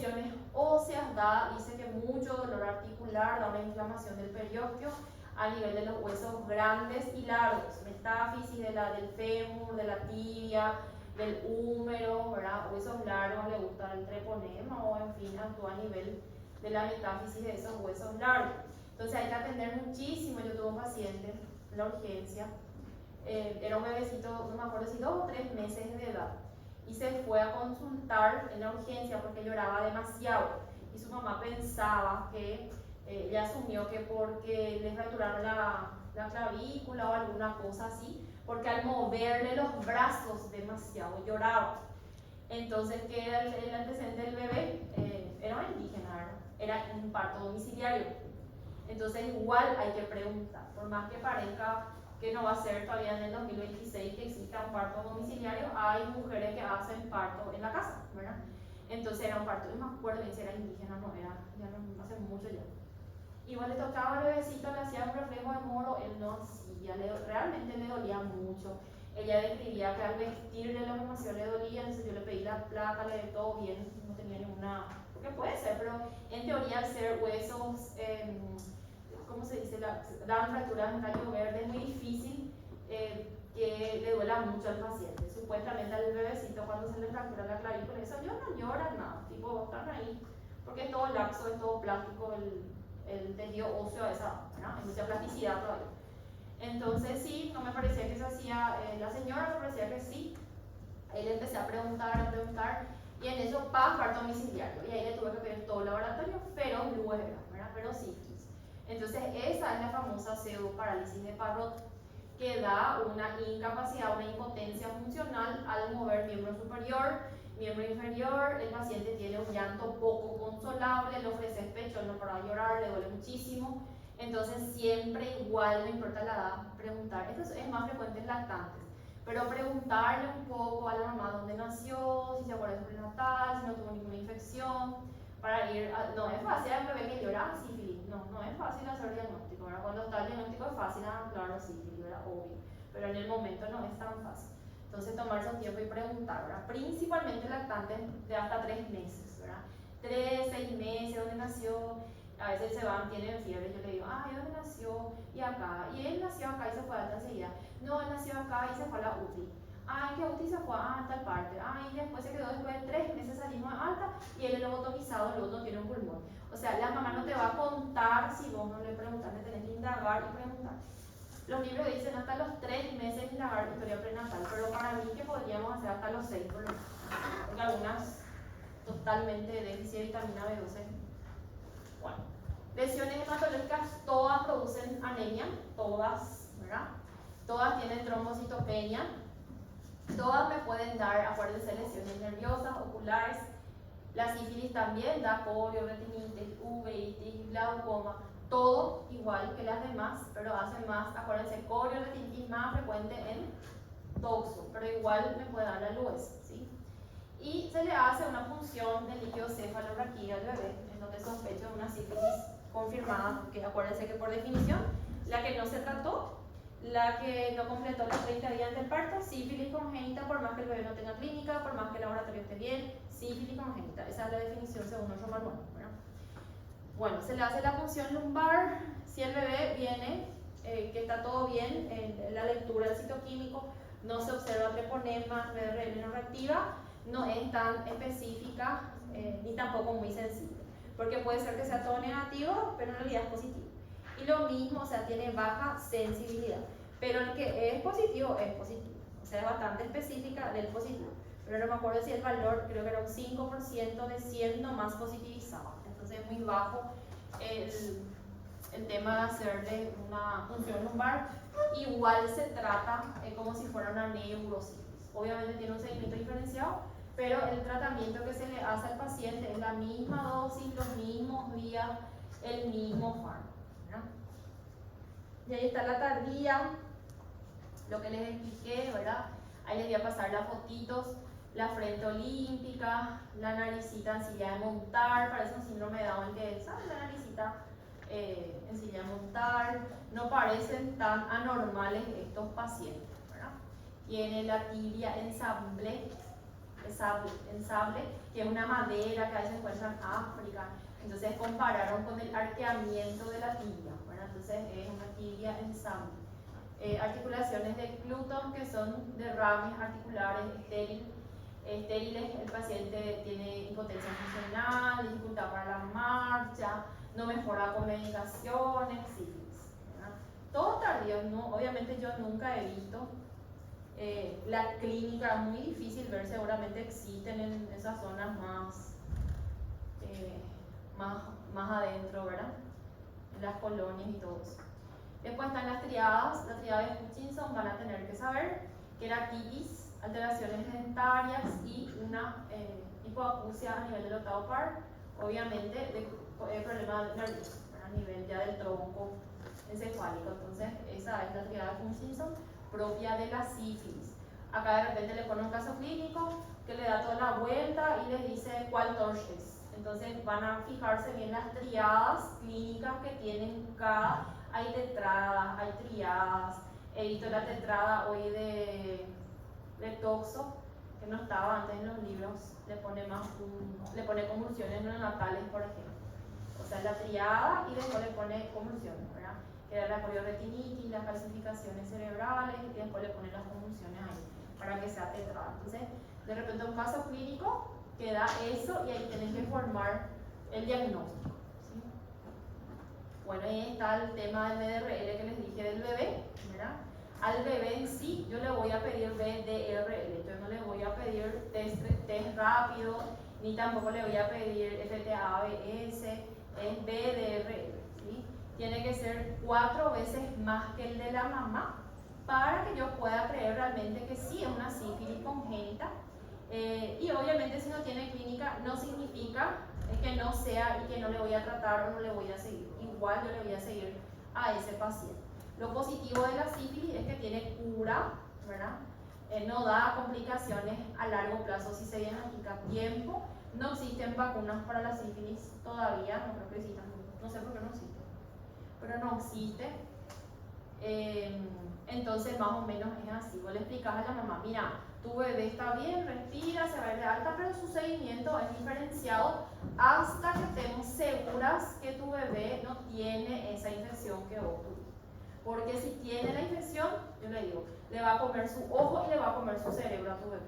lesiones óseas, dice que mucho dolor articular, da una inflamación del periósteo a nivel de los huesos grandes y largos, metáfisis del fémur, de la tibia, del húmero, ¿verdad? Huesos largos, le gusta el treponema o en fin, actúa a nivel de la metáfisis de esos huesos largos. Entonces hay que atender muchísimo. Yo tuve un paciente en la urgencia, era un bebecito, no me acuerdo si 2 o 3 meses de edad, y se fue a consultar en la urgencia porque lloraba demasiado y su mamá pensaba que ella asumió que porque le fracturaron la clavícula o alguna cosa así, porque al moverle los brazos demasiado lloraba. Entonces, ¿qué era el antecedente del bebé? Era un indígena, era un parto domiciliario. Entonces, igual hay que preguntar, por más que parezca que no va a ser todavía en el 2026 que exista un parto domiciliario, hay mujeres que hacen parto en la casa, ¿verdad? Entonces era un parto, yo me acuerdo que si era indígena, no era, ya no, hace mucho ya. Igual le tocaba al bebecito, le hacía un reflejo de moro, él no hacía, realmente le dolía mucho. Ella describía que al vestirle la mamación le dolía, entonces yo le pedí la placa, le di todo bien, no tenía ninguna, porque puede ser, pero en teoría al ser huesos, ¿cómo se dice? Dan fracturas en tallo verde, es muy difícil que le duela mucho al paciente. Supuestamente al bebecito cuando se le fractura la clavícula, eso ellos no lloran nada, tipo están ahí, porque es todo laxo, es todo plástico, el tejido óseo, ¿verdad? Hay mucha plasticidad todavía. Entonces sí, no me parecía que se hacía, la señora me parecía que sí. Ahí le empecé a preguntar, y en eso parto domiciliario. Y ahí le tuve que pedir todo el laboratorio, pero luego, ¿verdad? Pero sífilis. Entonces esa es la famosa pseudoparálisis de Parrot, que da una incapacidad, una impotencia funcional al mover miembro superior, miembro inferior. El paciente tiene un llanto poco consolable, le ofreces pecho, no para llorar, le duele muchísimo. Entonces siempre igual, no importa la edad, preguntar. Esto es más frecuente en lactantes, pero preguntarle un poco a la mamá dónde nació, si se acuerda de su prenatal, si no tuvo ninguna infección, para ir a, no es fácil, hay un bebé que llora sífilis, no es fácil hacer diagnóstico, ¿verdad? Cuando está el diagnóstico es fácil, claro, sífilis, ¿verdad? Obvio, pero en el momento no es tan fácil. Entonces tomarse un tiempo y preguntar, ¿verdad? Principalmente lactantes de hasta 3 meses, ¿verdad? 3, 6 meses, ¿dónde nació? A veces se van, tienen fiebre, yo le digo, ¿dónde nació? Y acá, y él nació acá y se fue a alta enseguida. No, él nació acá y se fue a la UTI. ¿Qué UTI se fue? A tal parte. Y después se quedó, después de 3 meses salimos a alta y él es lobotomizado, luego no tiene un pulmón. O sea, la mamá no te va a contar si vos no le preguntas, le tenés que indagar y preguntar. Los libros dicen hasta los 3 meses indagar historia prenatal, pero para mí que podríamos hacer hasta los 6 por lo menos. Porque algunas totalmente de déficit de vitamina B12. Bueno, lesiones hematológicas, todas producen anemia, todas, ¿verdad? Todas tienen trombocitopenia, todas me pueden dar, acuérdense, lesiones nerviosas, oculares. La sífilis también da polio, retinitis, uveitis, glaucoma, todo igual que las demás, pero hacen más, acuérdense, polio, retinitis más frecuente en toxo, pero igual me puede dar la LUES, ¿sí? Y se le hace una punción del líquido cefalorraquídeo al bebé, en donde sospecho de una sífilis confirmada, que acuérdense que por definición, la que no se trató, la que no completó los 30 días del parto, sífilis congénita, por más que el bebé no tenga clínica, por más que el laboratorio esté bien, sífilis congénita. Esa es la definición según nuestro manual, ¿verdad? Bueno, se le hace la punción lumbar. Si el bebé viene, que está todo bien, en la lectura del citoquímico, no se observa treponema, BRL no reactiva, no es tan específica ni tampoco muy sensible, porque puede ser que sea todo negativo, pero en realidad es positivo. Y lo mismo, o sea, tiene baja sensibilidad, pero el que es positivo, o sea, es bastante específica del positivo, pero no me acuerdo si el valor, creo que era un 5% de 100 nomás positivizado, entonces es muy bajo el tema de hacerle una punción lumbar. Igual se trata como si fuera una neurocitis, obviamente tiene un seguimiento diferenciado, pero el tratamiento que se le hace al paciente es la misma dosis, los mismos días, el mismo fármaco. Y ahí está la tardía, lo que les expliqué, ¿verdad? Ahí les voy a pasar las fotitos, la frente olímpica, la naricita en silla de montar, parece un síndrome de Down que es, ¿sabes? La naricita en silla de montar, no parecen tan anormales estos pacientes, ¿verdad? Tiene la tibia ensamble, en sable, que es una madera que a veces se encuentra en África. Entonces compararon con el arqueamiento de la tibia, ¿verdad? Entonces es una tibia en sable. Articulaciones de Cluton, que son derrames articulares estériles, el paciente tiene impotencia funcional, dificultad para la marcha, no mejora con medicaciones, sífilis, ¿verdad? Todo tardío, ¿no? Obviamente yo nunca he visto la clínica, muy difícil ver, seguramente existen en esas zonas más adentro, ¿verdad? En las colonias y todo eso. Después están las triadas. La triada de Hutchinson van a tener que saber queratitis, alteraciones dentarias y una hipoacusia a nivel del octavo par, obviamente de problema nervioso a nivel ya del tronco encefálico. Entonces esa es la triada de Hutchinson propia de la sífilis. Acá de repente le pone un caso clínico que le da toda la vuelta y les dice cuál torch es. Entonces van a fijarse bien las triadas clínicas que tienen cada. Hay tetradas, hay triadas. He visto la tetrada hoy de Toxo, que no estaba antes en los libros, le pone convulsiones neonatales, por ejemplo. O sea, la triada y después le pone convulsiones, ¿verdad? Que era la corioretinitis, las calcificaciones cerebrales y después le pone las convulsiones ahí para que sea tetrada. Entonces, de repente un caso clínico que da eso y ahí tienen que formar el diagnóstico. ¿Sí? Bueno, ahí está el tema del BDRL que les dije del bebé, ¿verdad? Al bebé en sí yo le voy a pedir BDRL, yo no le voy a pedir test rápido, ni tampoco le voy a pedir FTA-ABS, es BDRL, ¿sí? Tiene que ser 4 veces más que el de la mamá para que yo pueda creer realmente que sí es una sífilis congénita. Y obviamente si no tiene clínica no significa que no sea y que no le voy a tratar o no le voy a seguir. Igual yo le voy a seguir a ese paciente. Lo positivo de la sífilis es que tiene cura, ¿verdad? No da complicaciones a largo plazo si se diagnostica a tiempo. No existen vacunas para la sífilis todavía, no creo que existan, no sé por qué no existe, pero no existe. Entonces más o menos es así. Vos le explicás a la mamá, mira, tu bebé está bien, respira, se va a ir de alta, pero su seguimiento es diferenciado hasta que estemos seguras que tu bebé no tiene esa infección que vos tuviste. Porque si tiene la infección, yo le digo, le va a comer su ojo y le va a comer su cerebro a tu bebé.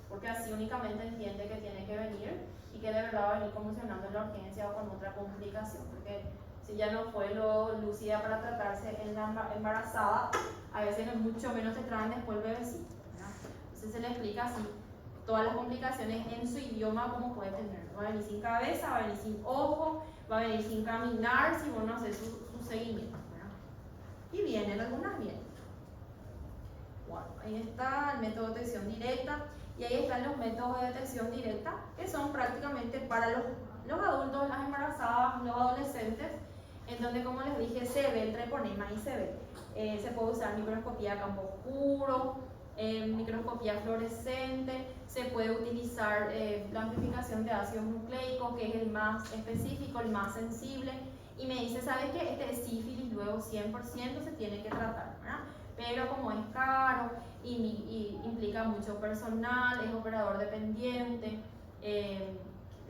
Porque así únicamente entiende que tiene que venir y que de verdad va a venir convulsionando en la urgencia o con otra complicación. Porque si ya no fue lo lúcida para tratarse en la embarazada, a veces mucho menos te traen después el bebecito, ¿verdad? Entonces se le explica así todas las complicaciones en su idioma como puede tener. Va a venir sin cabeza, va a venir sin ojo, va a venir sin caminar si vos no haces su seguimiento, ¿verdad? Y vienen, algunas vienen. Bueno, ahí está el método de detección directa y ahí están los métodos de detección directa que son prácticamente para los adultos, las embarazadas, los adolescentes, en donde, como les dije, se ve el treponema y se ve. Se puede usar microscopía a campo oscuro, microscopía fluorescente, se puede utilizar la amplificación de ácidos nucleicos, que es el más específico, el más sensible, y me dice, ¿sabes qué? Este es sífilis, luego 100% se tiene que tratar, ¿verdad? Pero como es caro y implica mucho personal, es operador dependiente,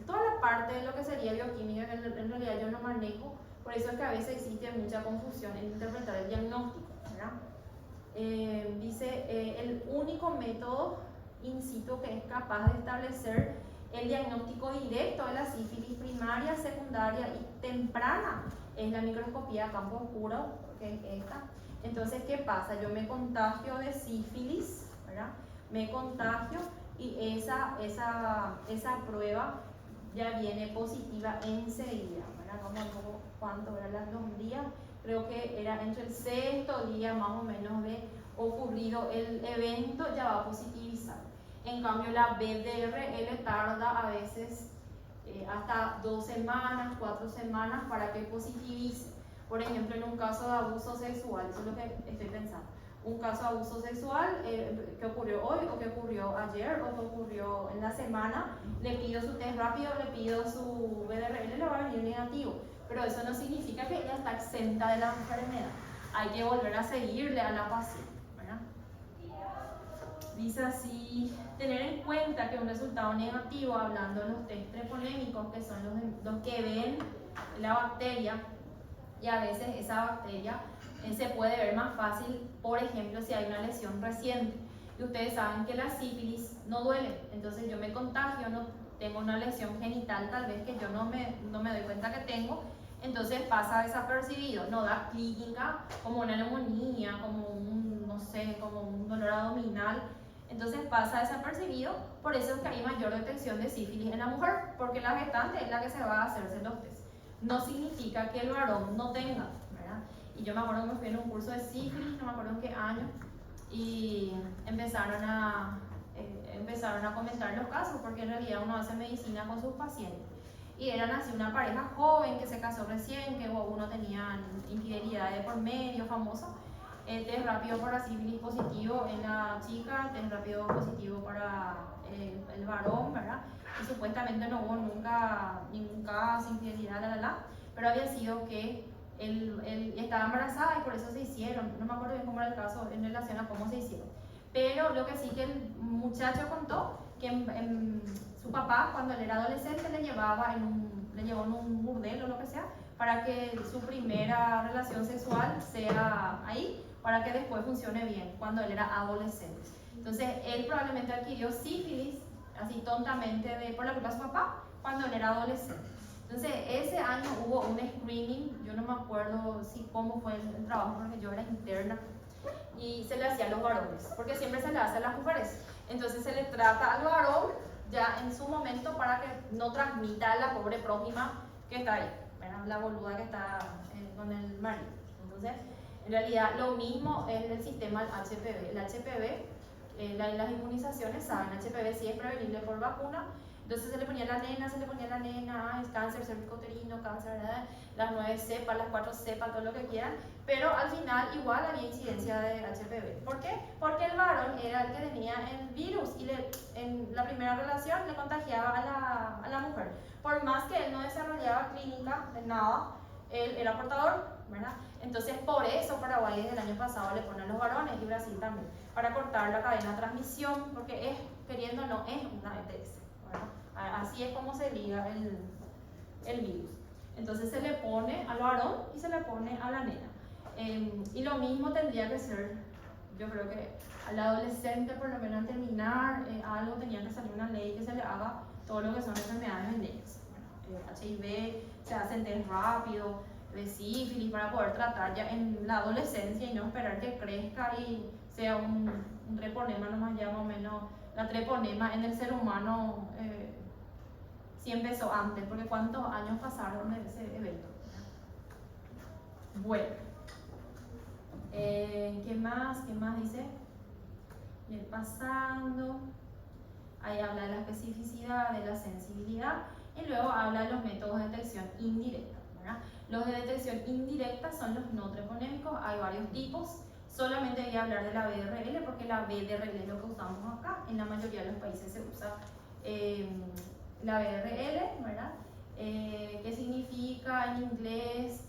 toda la parte de lo que sería bioquímica que en realidad yo no manejo, por eso es que a veces existe mucha confusión en interpretar el diagnóstico, ¿verdad? Dice, el único método in situ que es capaz de establecer el diagnóstico directo de la sífilis primaria, secundaria y temprana es la microscopía a campo oscuro, que es esta. Entonces, ¿qué pasa? Yo me contagio de sífilis, ¿verdad? Me contagio y esa prueba ya viene positiva enseguida, ¿verdad? Vamos a ver cuánto eran los días. Creo que era entre el 6º día más o menos de ocurrido el evento, ya va a positivizar. En cambio, la BDRL tarda a veces hasta 2 semanas, 4 semanas para que positivice. Por ejemplo, en un caso de abuso sexual, eso es lo que estoy pensando. Un caso de abuso sexual que ocurrió hoy o que ocurrió ayer o que ocurrió en la semana, le pido su test rápido, le pido su BDRL, le va a venir negativo. Pero eso no significa que ella está exenta de la enfermedad. Hay que volver a seguirle a la paciente, ¿verdad? Dice así, tener en cuenta que un resultado negativo, hablando de los test treponémicos, que son los que ven la bacteria, y a veces esa bacteria se puede ver más fácil, por ejemplo, si hay una lesión reciente. Y ustedes saben que la sífilis no duele, entonces yo me contagio, no tengo una lesión genital tal vez que yo no me doy cuenta que tengo, entonces pasa desapercibido, no da clínica como una neumonía, como un, no sé, como un dolor abdominal, entonces pasa desapercibido, por eso es que hay mayor detección de sífilis en la mujer, porque la gestante es la que se va a hacerse los test. No significa que el varón no tenga, ¿verdad? Y yo me acuerdo que me fui en un curso de sífilis, no me acuerdo en qué año, y empezaron a comentar los casos, porque en realidad uno hace medicina con sus pacientes. Y eran así una pareja joven que se casó recién, que uno tenía infidelidad de por medio, famoso. Test rápido para sífilis positivo en la chica, test rápido positivo para el varón, ¿verdad? Y supuestamente no hubo nunca ningún caso, infidelidad, pero había sido que él estaba embarazada y por eso se hicieron. No me acuerdo bien cómo era el caso en relación a cómo se hicieron. Pero lo que sí que el muchacho contó, que su papá cuando él era adolescente le llevó en un burdel o lo que sea, para que su primera relación sexual sea ahí, para que después funcione bien, cuando él era adolescente. Entonces él probablemente adquirió sífilis, así tontamente, por la culpa de su papá, cuando él era adolescente. Entonces ese año hubo un screening, yo no me acuerdo cómo fue el trabajo, porque yo era interna, y se le hacía a los varones, porque siempre se le hace a las mujeres. Entonces se le trata al varón ya en su momento para que no transmita a la pobre prójima que está ahí, ¿verdad? La boluda que está con el marido. Entonces, en realidad lo mismo es el sistema del HPV. El HPV, las inmunizaciones saben, HPV sí es prevenible por vacuna. Entonces se le ponía la nena, es cáncer cervicouterino, cáncer, ¿verdad? Las 9 cepas, las 4 cepas, todo lo que quieran, pero al final igual había incidencia de HPV. ¿Por qué? Porque el varón era el que tenía el virus y en la primera relación le contagiaba a la mujer. Por más que él no desarrollaba clínica de nada, él era portador, ¿verdad? Entonces por eso Paraguay desde el año pasado le pone a los varones y Brasil también, para cortar la cadena de transmisión, porque queriendo o no, es una ETS, ¿verdad? Así es como se liga el virus. Entonces se le pone al varón y se le pone a la nena. Y lo mismo tendría que ser, yo creo que al adolescente, por lo menos al terminar algo, tenía que salir una ley que se le haga todo lo que son enfermedades venéreas. Bueno, HIV, se hacen test rápido, de sífilis, para poder tratar ya en la adolescencia y no esperar que crezca y sea un treponema, nomás ya más o menos. La treponema en el ser humano sí empezó antes, porque ¿cuántos años pasaron de ese evento? Bueno, ¿qué más dice? Ir pasando. Ahí habla de la especificidad, de la sensibilidad, y luego habla de los métodos de detección indirecta, ¿verdad? Los de detección indirecta son los no treponémicos, hay varios tipos. Solamente voy a hablar de la BRL porque la BRL es lo que usamos acá. En la mayoría de los países se usa la BRL, ¿verdad? Que significa en inglés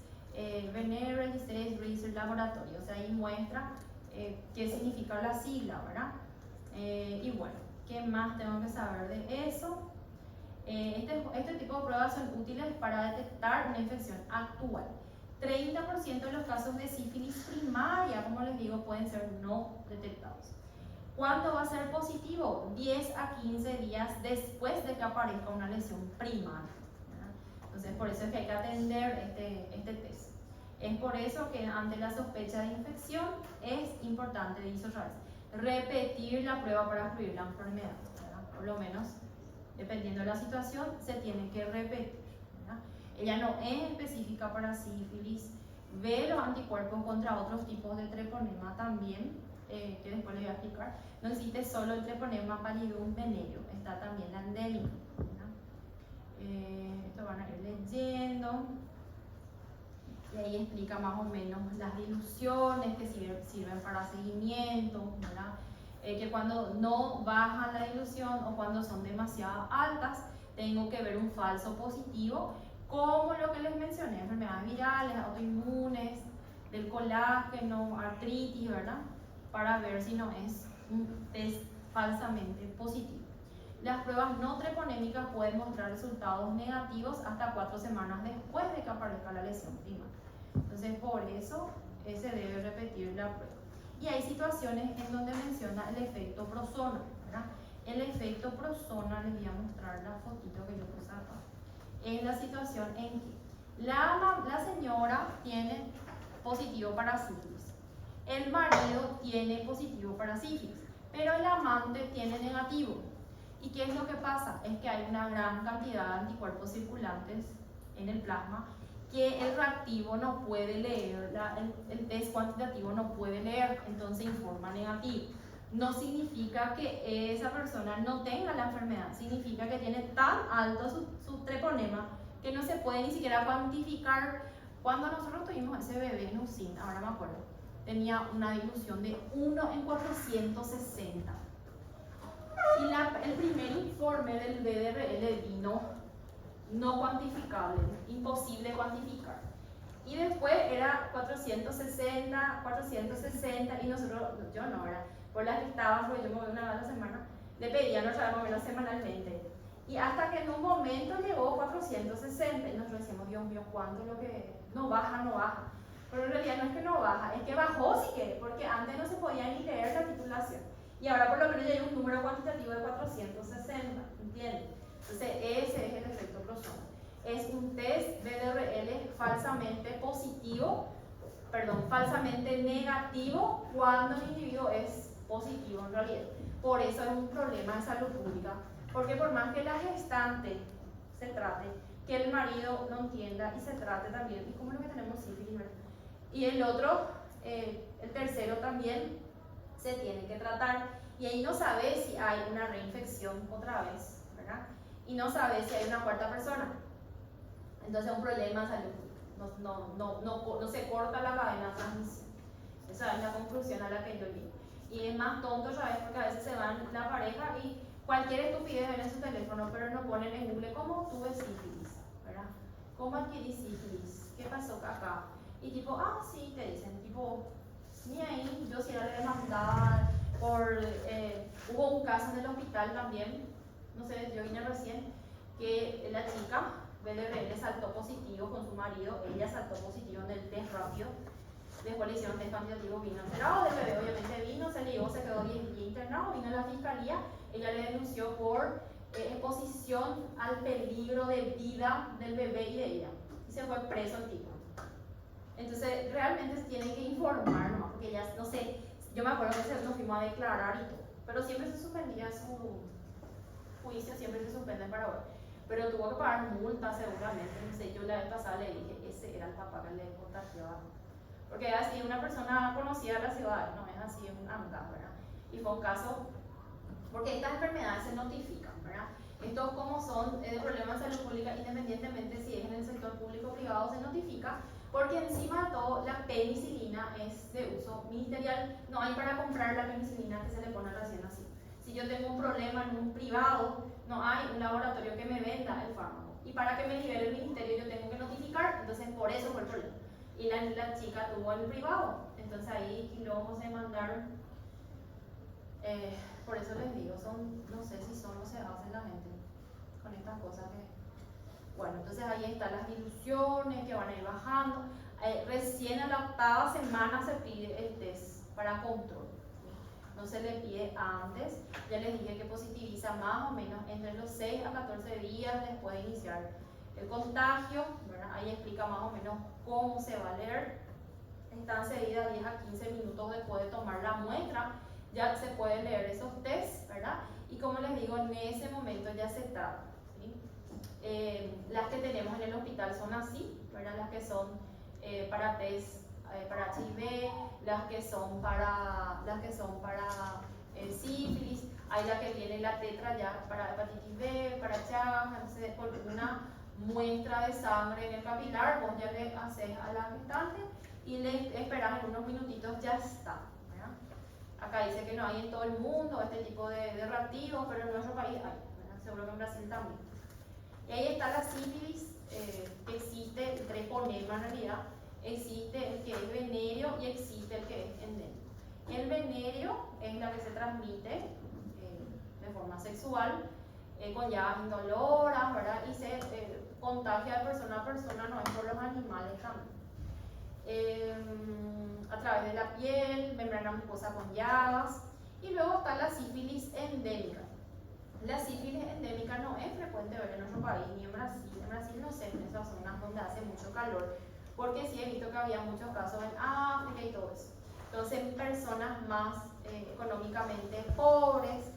Venereal Disease Research Laboratory, o sea, ahí muestra qué significa la sigla, ¿verdad? Y bueno, ¿qué más tengo que saber de eso? Este tipo de pruebas son útiles para detectar una infección actual. 30% de los casos de sífilis primaria, como les digo, pueden ser no detectados. ¿Cuándo va a ser positivo? 10 a 15 días después de que aparezca una lesión primaria. Entonces, por eso es que hay que atender este test. Es por eso que ante la sospecha de infección es importante, dice otra vez, repetir la prueba para excluir la enfermedad, ¿verdad? Por lo menos, dependiendo de la situación, se tiene que repetir, ¿verdad? Ella no es específica para sífilis, ve los anticuerpos contra otros tipos de treponema también, que después les voy a explicar. No existe solo el treponema pallidum venereum, está también la endémica. Esto van a ir leyendo. Y ahí explica más o menos las diluciones que sirven para seguimiento, ¿verdad? Que cuando no bajan la dilución o cuando son demasiado altas, tengo que ver un falso positivo, como lo que les mencioné, enfermedades virales, autoinmunes, del colágeno, artritis, ¿verdad? Para ver si no es un test falsamente positivo. Las pruebas no treponémicas pueden mostrar resultados negativos hasta 4 semanas después de que aparezca la lesión primaria. Entonces, por eso se debe repetir la prueba. Y hay situaciones en donde menciona el efecto Prosona, ¿verdad? El efecto Prosona, les voy a mostrar la fotito que yo puse acá. Es la situación en que la señora tiene positivo para sífilis, el marido tiene positivo para sífilis, pero el amante tiene negativo. ¿Y qué es lo que pasa? Es que hay una gran cantidad de anticuerpos circulantes en el plasma que el reactivo no puede leer, el test cuantitativo no puede leer, entonces informa negativo. No significa que esa persona no tenga la enfermedad, significa que tiene tan alto su treponema que no se puede ni siquiera cuantificar. Cuando nosotros tuvimos ese bebé en UCIN, ahora me acuerdo, tenía una dilución de 1 en 460. Y el primer informe del BDRL vino no cuantificable, imposible cuantificar. Y después era 460, 460, y nosotros, yo no era, por las que estaban, porque yo me voy una vez a la semana, le pedían otra vez moverla semanalmente. Y hasta que en un momento llegó 460, y nosotros decimos, Dios mío, ¿cuánto es lo que no baja, no baja? Pero en realidad no es que no baja, es que bajó sí que, porque antes no se podía ni leer la titulación. Y ahora por lo menos ya hay un número cuantitativo de 460, ¿entienden? Entonces ese es el efecto Prosona. Es un test BDRL falsamente positivo, falsamente negativo cuando el individuo es positivo en realidad. Por eso es un problema de salud pública, porque por más que la gestante se trate, que el marido no entienda y se trate también, y como es lo que tenemos sífilis, ¿verdad? Y el otro, el tercero también se tiene que tratar, y ahí no sabe si hay una reinfección otra vez, ¿verdad? Y no sabe si hay una cuarta persona. Entonces es un problema de salud. No se corta la cadena de transmisión. Esa es la conclusión a la que yo llego. Y es más tonto, ¿sabes? Porque a veces se van la pareja y cualquier estupidez ven en su teléfono, pero no ponen en Google cómo tuve sífilis, ¿verdad? ¿Cómo adquirí sífilis? ¿Qué pasó acá? Y tipo, sí, te dicen, tipo, ni ahí, yo sí era de demandar hubo un caso en el hospital también, no sé, yo vine recién, que la chica BDRL saltó positivo con su marido, ella saltó positivo en el test rápido, después le hicieron test cuantitativo, vino enterado del bebé, obviamente vino, se le llevó, se quedó 10 días internado, vino a la fiscalía, ella le denunció por exposición al peligro de vida del bebé y de ella, y se fue preso el tipo. Entonces realmente se tiene que informar, ¿no? Porque ya, no sé, yo me acuerdo que nos fuimos a declarar y todo, pero siempre se suspendía su juicio, siempre se suspende en Paraguay. Pero tuvo que pagar multa seguramente, no sé, yo la vez pasada le dije, ese era el papá que le contagiaba. Porque es así, una persona conocida de la ciudad, no es así, es un anda, ¿verdad? Y fue un caso, porque estas enfermedades se notifican, ¿verdad? Estos como son de problemas de salud pública, independientemente si es en el sector público o privado, se notifica, porque encima de todo la penicilina es de uso ministerial, no hay para comprar la penicilina que se le pone recién así. Si yo tengo un problema en un privado, no hay un laboratorio que me venda el fármaco. Y para que me libere el ministerio yo tengo que notificar, entonces por eso fue el problema. Y la chica tuvo el privado, entonces ahí luego se mandaron, por eso les digo, no sé si solo se hace la gente con estas cosas que, bueno, entonces ahí están las diluciones que van a ir bajando, recién a la 8ª semana se pide el test para control, no se le pide antes, ya les dije que positiviza más o menos entre los 6 a 14 días después de iniciar el contagio, ¿verdad? Ahí explica más o menos cómo se va a leer, está enseguida 10 a 15 minutos después de tomar la muestra, ya se pueden leer esos tests, ¿verdad? Y como les digo, en ese momento ya se trata, ¿sí? Las que tenemos en el hospital son así, ¿verdad? Las que son para test para HIV, las que son para sífilis, hay la que tiene la tetra ya para hepatitis B, para Chagas, entonces por una muestra de sangre en el capilar, vos ya le haces a la gestante y le esperas en unos minutitos, ya está, ¿verdad? Acá dice que no hay en todo el mundo este tipo de reactivos, pero en nuestro país hay, ¿verdad? Seguro que en Brasil también. Y ahí está la sífilis, que existe el treponema en realidad, existe el que es venéreo y existe el que es endémico. El venerio es la que se transmite de forma sexual, con llagas indoloras, ¿verdad? Y se contagia de persona a persona, no es por los animales también. A través de la piel, membrana mucosa con llagas. Y luego está la sífilis endémica. La sífilis endémica no es frecuente ver en nuestro país, ni en Brasil. En Brasil no sé, en esas zonas donde hace mucho calor, porque sí he visto que había muchos casos en África y todo eso. Entonces, personas más económicamente pobres,